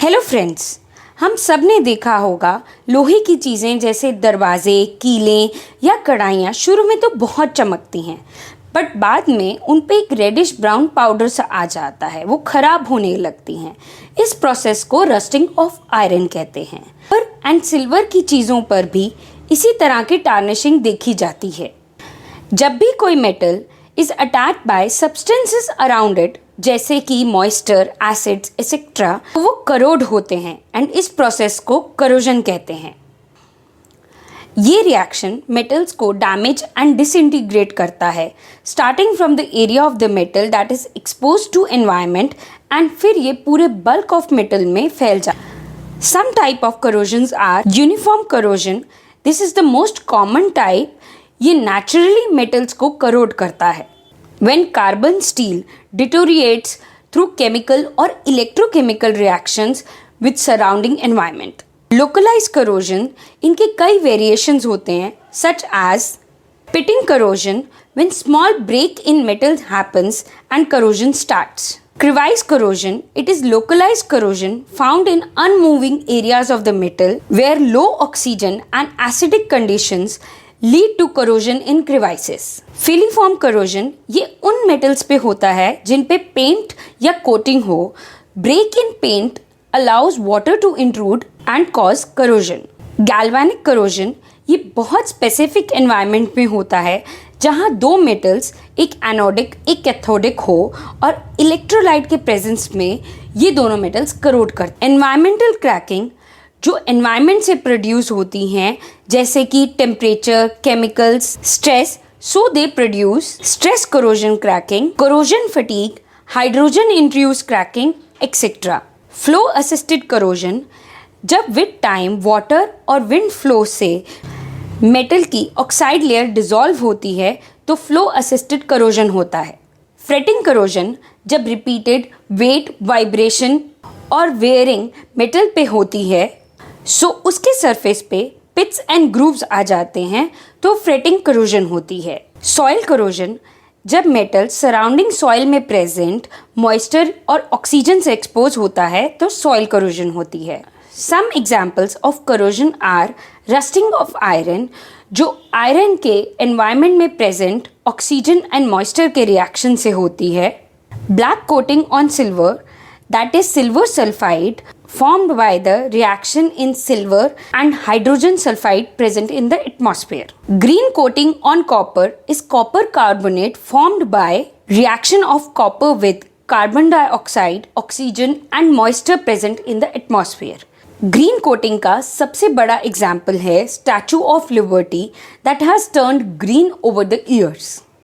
Hello friends, हम सब ने देखा होगा लोहे की चीज़ें जैसे दरवाजे, कीलें या कढ़ाइयाँ शुरू में तो बहुत चमकती हैं, बट बाद में उन पे एक रेडिश ब्राउन पाउडर सा आ जाता है, वो खराब होने लगती हैं। इस प्रोसेस को रस्टिंग ऑफ आयरन कहते हैं। पर एंड सिल्वर की चीज़ों पर भी इसी तरह की टार्निशिंग देखी जाती है। जब भी कोई metal is attached bye substances around it, जैसे कि मॉइस्चर, एसिड्स एक्सेट्रा, वो करोड होते हैं एंड इस प्रोसेस को करोजन कहते हैं। ये रिएक्शन मेटल्स को डैमेज एंड डिसइंटीग्रेट करता है, starting from the area of the metal that is expose to environment and फिर ये पूरे बल्क ऑफ मेटल में फैल जाता है। Some type of corrosions are uniform corrosion. This is the most common type. ये नेचुरली मेटल्स को corrode करता है। When carbon steel deteriorates through chemical or electrochemical reactions with surrounding environment. Localized corrosion, इनके कई variations होते हैं, such as pitting corrosion, when small break in metal happens and corrosion starts. Crevice corrosion, it is localized corrosion found in unmoving areas of the metal where low oxygen and acidic conditions lead to corrosion in crevices. Filiform corrosion ये उन metals पे होता है जिन पे paint या coating हो। Break in paint allows water to intrude and cause corrosion. Galvanic corrosion ये बहुत स्पेसिफिक एनवायरनमेंट में होता है जहाँ दो मेटल्स, एक एनोडिक एक कैथोडिक हो और इलेक्ट्रोलाइट के प्रेजेंस में ये दोनों मेटल्स करोड करते हैं। एनवायरमेंटल क्रैकिंग जो एनवायरनमेंट से प्रोड्यूस होती हैं, जैसे कि temperature, chemicals, stress, so they produce stress corrosion cracking, corrosion fatigue, hydrogen introduce cracking etcetera. Flow assisted corrosion, जब विद टाइम वाटर और विंड फ्लो से मेटल की ऑक्साइड लेयर डिसॉल्व होती है तो फ्लो असिस्टेड करोजन होता है। फ्रेटिंग करोजन, जब रिपीटेड वेट, वाइब्रेशन और वेयरिंग मेटल पे होती है, सो उसके सरफेस पे पिट्स एंड ग्रूव्स आ जाते हैं तो फ्रेटिंग करोजन होती है। सॉइल करोजन, जब मेटल सराउंडिंग सॉइल में प्रेजेंट मॉइस्चर और ऑक्सीजन से एक्सपोज होता है तो सॉइल करोजन होती है। Some examples of corrosion are rusting of iron, जो आयरन के एनवायरनमेंट में प्रेजेंट ऑक्सीजन एंड मॉइस्चर के रिएक्शन से होती है। Black coating on silver, that is silver sulfide, formed by the reaction in silver and hydrogen sulfide present in the atmosphere. Green coating on copper is copper carbonate formed by reaction of copper with carbon dioxide, oxygen and moisture present in the atmosphere. Green coating का सबसे बड़ा example है statue of liberty that has turned green over the years.